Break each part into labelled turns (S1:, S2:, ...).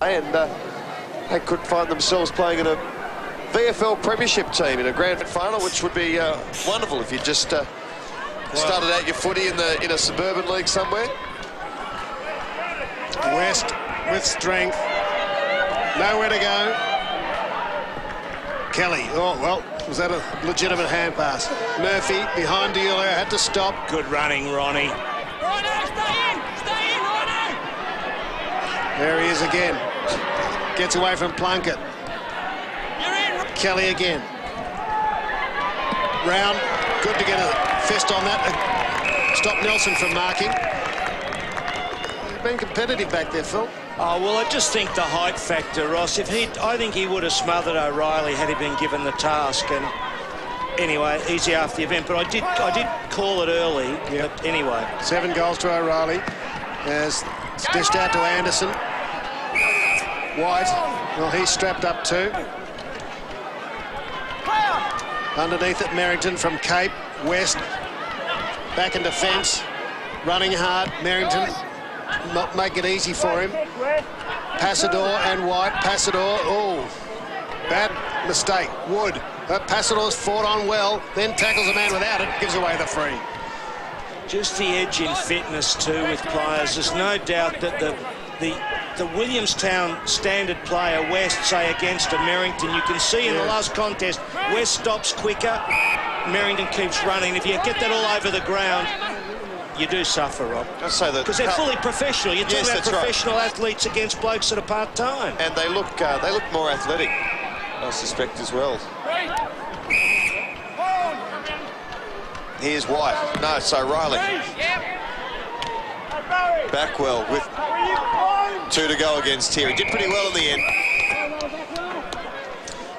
S1: And they could find themselves playing in a VFL Premiership team in a grand final, which would be wonderful if you just started out your footy in a suburban league somewhere.
S2: West with strength, nowhere to go. Kelly, oh well, was that a legitimate hand pass? Murphy behind Dealer, had to stop.
S3: Good running, Ronnie.
S4: Stay in, Ronnie!
S2: There he is again. Gets away from Plunkett. Kelly again. Round, good to get a fist on that. Stop Nelson from marking. He's been competitive back there, Phil.
S3: Oh, well, I just think the height factor, Ross. I think he would have smothered O'Reilly had he been given the task. And anyway, easy after the event. But I did call it early.
S2: Yep.
S3: But anyway,
S2: 7 goals to O'Reilly. As it's dished out to Anderson. White, well, he's strapped up too. Underneath it, Merrington from Cape. West, back in defence. Running hard, Merrington. Not make it easy for him. Passador and White. Passador, oh, bad mistake. Wood. Passador's fought on well, then tackles a man without it, gives away the free.
S3: just the edge in fitness too with players. There's no doubt that the Williamstown standard player, West, say against a Merrington, you can see in the last contest, West stops quicker, Merrington keeps running. If you get that all over the ground, you do suffer, Rob.
S1: I'd say that
S3: because they're fully professional. You're talking about professional athletes against blokes that are part-time.
S1: And they look more athletic, I suspect, as well. Here's White. No, so Riley. Backwell with 2 to go against here. He did pretty well in the end.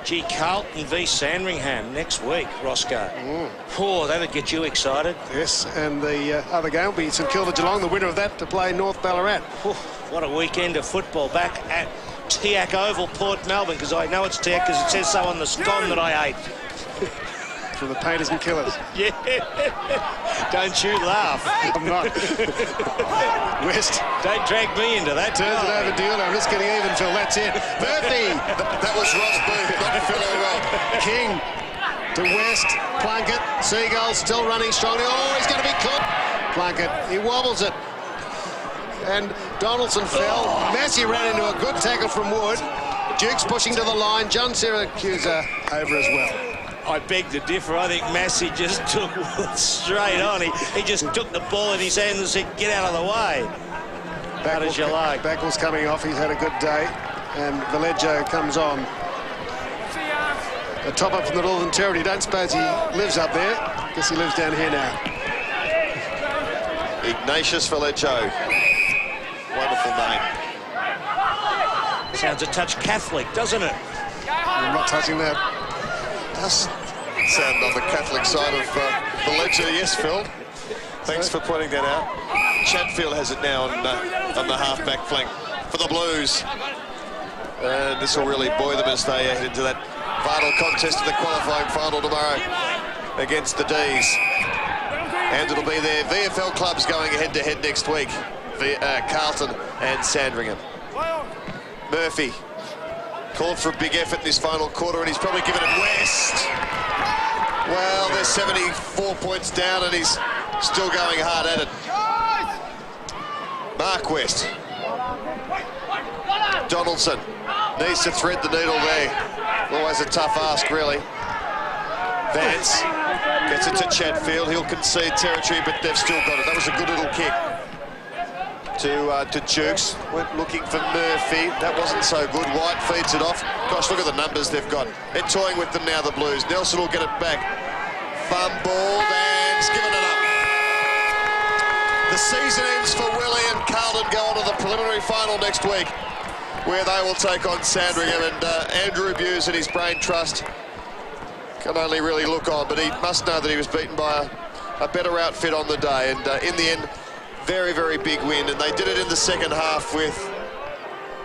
S3: Gee, Carlton v Sandringham next week, Roscoe. Oh, that would get you excited.
S2: Yes, and the other game will be St Kilda Geelong, the winner of that, to play North Ballarat.
S3: Oh, what a weekend of football back at Tiac Oval, Port Melbourne, because I know it's Tiac because it says so on the scone that I ate.
S2: For the painters and killers.
S3: Yeah. Don't you laugh.
S2: I'm not. West.
S3: Don't drag me into that.
S2: Turns it over Dealer. I'm just getting even, Phil. That's it. Murphy.
S1: That was Ross Booth, not Phil O'Rourke.
S2: King to West. Plunkett. Seagull still running strongly. Oh, he's going to be caught. Plunkett. He wobbles it. And Donaldson fell. Massey ran into a good tackle from Wood. Duke's pushing to the line. John Syracuse over as well.
S3: I beg to differ. I think Massey just took straight on. He just took the ball in his hand and said, get out of the way. How does you like?
S2: Backwell's coming off. He's had a good day. And Vallejo comes on. A top up from the Northern Territory. Don't suppose he lives up there. Guess he lives down here now.
S1: Ignatius Vallejo. Wonderful name.
S3: Sounds a touch Catholic, doesn't it?
S2: I'm not touching that.
S1: Does sound on the Catholic side of the ledger, yes, Phil. Thanks for pointing that out. Chatfield has it now on the half-back flank for the Blues. And this will really buoy them as they head into that vital contest of the qualifying final tomorrow against the D's. And it'll be their VFL clubs going head-to-head next week, Carlton and Sandringham. Murphy called for a big effort in this final quarter, and he's probably given it West. Well, they're 74 points down, and he's still going hard at it. Mark West. Donaldson needs to thread the needle there. Always a tough ask, really. Vance gets it to Chatfield. He'll concede territory, but they've still got it. That was a good little kick to Jukes. Went looking for Murphy. That wasn't so good. White feeds it off. Gosh, look at the numbers they've got. They're toying with them now, the Blues. Nelson will get it back. Fumbled and he's given it up. The season ends for Willie, and Carlton go on to the preliminary final next week, where they will take on Sandringham, and Andrew Buse and his brain trust can only really look on, but he must know that he was beaten by a better outfit on the day, and in the end, very, very big win, and they did it in the second half with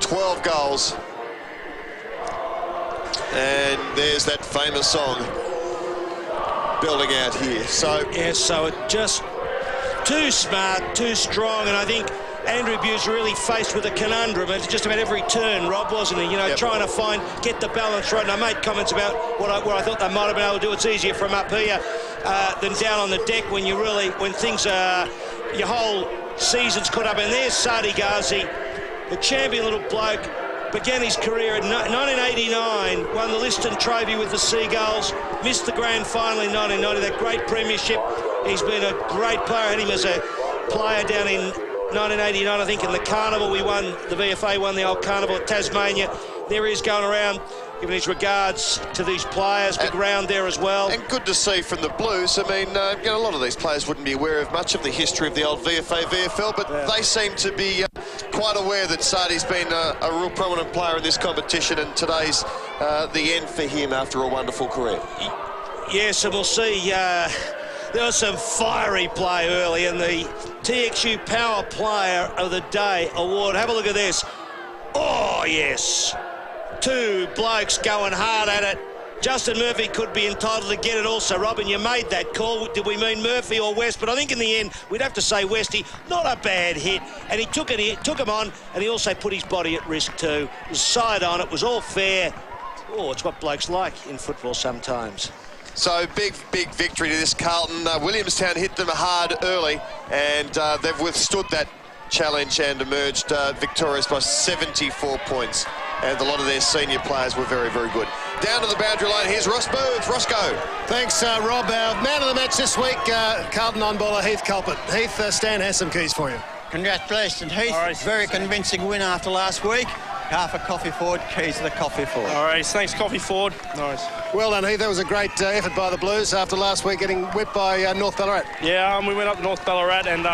S1: 12 goals. And there's that famous song building out here. So
S3: yeah, so it just too smart, too strong, and I think Andrew Buse really faced with a conundrum at just about every turn, Rob, wasn't he? You know, trying to get the balance right. And I made comments about what I thought they might have been able to do. It's easier from up here than down on the deck when things are, your whole season's caught up. And there's Sadi Ghazi, the champion little bloke, began his career in 1989, won the Liston Trophy with the Seagulls, missed the grand final in 1990, that great premiership. He's been a great player. I had him as a player down in 1989, I think, in the Carnival. We won, the VFA won the old Carnival at Tasmania. There he is going around, giving his regards to these players. Big round there as well.
S1: And good to see from the Blues. I mean, you know, a lot of these players wouldn't be aware of much of the history of the old VFA, VFL, but they seem to be quite aware that Sadi's been a real prominent player in this competition, and today's the end for him after a wonderful career.
S3: Yes, and we'll see. There was some fiery play early, and the TXU Power Player of the Day award. Have a look at this. Oh, yes. Two blokes going hard at it. Justin Murphy could be entitled to get it also, Robin. You made that call. Did we mean Murphy or West? But I think in the end, we'd have to say Westy. Not a bad hit. And he took him on, and he also put his body at risk too. It was side on. It was all fair. Oh, it's what blokes like in football sometimes.
S1: So big victory to this Carlton. Williamstown hit them hard early, and they've withstood that challenge and emerged victorious by 74 points. And a lot of their senior players were very, very good. Down to the boundary line, here's Ross Booth. Roscoe.
S2: Thanks, Rob. Our man of the match this week, Carlton on-baller Heath Culpitt. Heath, Stan has some keys for you.
S5: Congratulations, Heath.
S6: Right.
S5: Very convincing win after last week. Half a coffee forward, keys to the coffee forward.
S6: All right, thanks, coffee forward. Nice.
S2: Well done, Heath. That was a great effort by the Blues after last week getting whipped by North Ballarat.
S6: Yeah, we went up to North Ballarat, and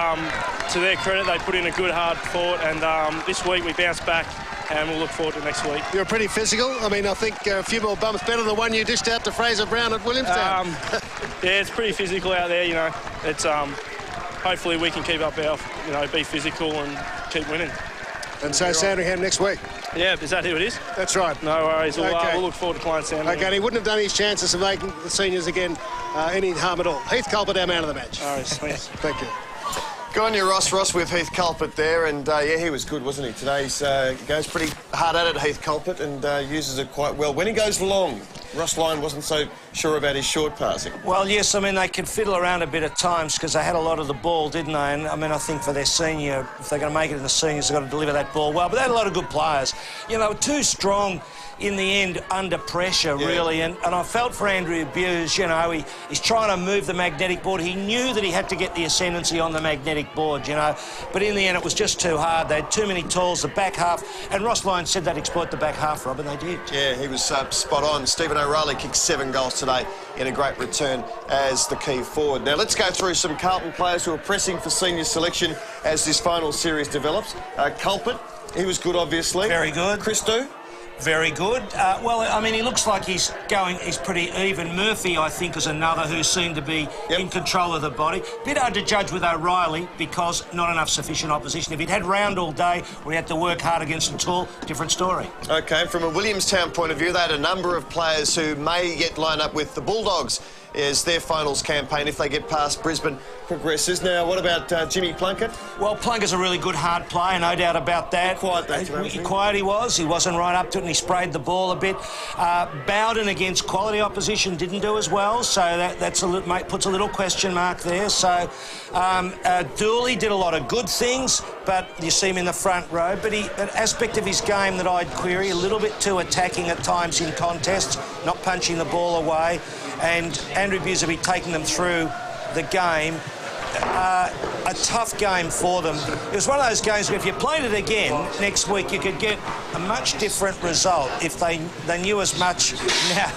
S6: to their credit, they put in a good hard fought, and this week we bounced back, and we'll look forward to next week.
S2: You're pretty physical. I mean, I think a few more bumps better than the one you dished out to Fraser Brown at Williamstown.
S6: Yeah, it's pretty physical out there, you know. It's hopefully we can keep up our, you know, be physical and keep winning.
S2: And so Sandringham next week.
S6: Yeah, is that who it is?
S2: That's right.
S6: No worries. We'll,
S2: okay.
S6: We'll look forward to playing Sandringham.
S2: Okay, and he wouldn't have done his chances of making the seniors again any harm at all. Heath Culpitt, our man of the match.
S6: All right, thanks.
S2: Thank you.
S1: Good on you, Ross with Heath Culpitt there, and yeah, he was good, wasn't he? Today he goes pretty hard at it, Heath Culpitt, and uses it quite well. When he goes long, Ross Lyon wasn't so sure about his short passing.
S3: Well, yes, I mean, they could fiddle around a bit at times because they had a lot of the ball, didn't they? And, I mean, I think for their senior, if they're going to make it in the seniors, they've got to deliver that ball well. But they had a lot of good players. You know, too strong in the end under pressure, really. And I felt for Andrew Buse, you know, he's trying to move the magnetic board. He knew that he had to get the ascendancy on the magnetic board, you know. But in the end, it was just too hard. They had too many tools, the back half. And Ross Lyon said they'd exploit the back half, Rob, and they did.
S1: Yeah, he was spot on. Stephen O'Reilly kicked 7 goals today in a great return as the key forward. Now, let's go through some Carlton players who are pressing for senior selection as this final series develops. Culpitt, he was good, obviously.
S3: Very good.
S1: Christou?
S3: Very good. Well, I mean, he looks like he's pretty even. Murphy, I think, is another who seemed to be in control of the body. Bit hard to judge with O'Reilly because not enough sufficient opposition. If he'd had round all day or he had to work hard against them tall, different story.
S1: OK, from a Williamstown point of view, they had a number of players who may yet line up with the Bulldogs as their finals campaign if they get past Brisbane progresses. Now, what about Jimmy Plunkett?
S3: Well, Plunkett's a really good hard player, no doubt about that.
S1: Quiet that
S3: quiet he was. He wasn't right up to it and he sprayed the ball a bit. Bowden against quality opposition didn't do as well, so that's puts a little question mark there. So Dooley did a lot of good things, but you see him in the front row. But an aspect of his game that I'd query, a little bit too attacking at times in contests, not punching the ball away. And Andrew Buse will be taking them through the game. A tough game for them. It was one of those games where if you played it again next week, you could get a much different result if they knew as much now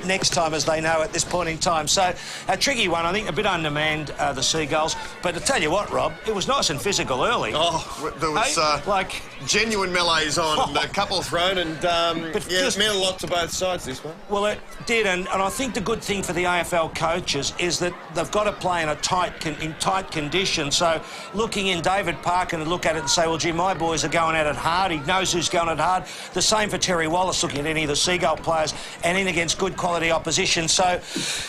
S3: next time as they know at this point in time. So a tricky one, I think, a bit undermanned, the Seagulls. But to tell you what, Rob, it was nice and physical early.
S1: Oh, there was like genuine melees on, a couple thrown, and it meant a lot to both sides, this one.
S3: Well, it did, and I think the good thing for the AFL coaches is that they've got to play in a tight tight condition. So looking in, David Parker to look at it and say, well, gee, my boys are going at it hard. He knows who's going at it hard. The same for Terry Wallace, looking at any of the Seagull players and in against good quality opposition. So,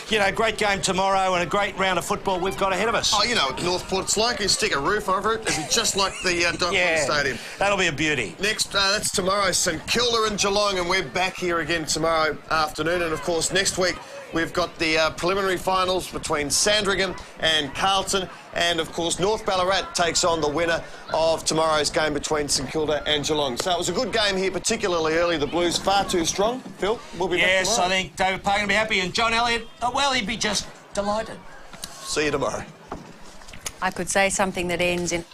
S3: you know, great game tomorrow and a great round of football we've got ahead of us.
S1: Oh, you know what Northport it's like. You stick a roof over it. It'll be just like the Docklands Stadium.
S3: That'll be a beauty.
S1: Next, that's tomorrow, St Kilda and Geelong, and we're back here again tomorrow afternoon. And, of course, next week we've got the preliminary finals between Sandringham and Carlton. And, of course, North Ballarat takes on the winner of tomorrow's game between St Kilda and Geelong. So it was a good game here, particularly early. The Blues far too strong. Phil, we'll be back tomorrow.
S3: Yes, I think David Parker will be happy. And John Elliott, well, he'd be just delighted.
S1: See you tomorrow.
S7: I could say something that ends in...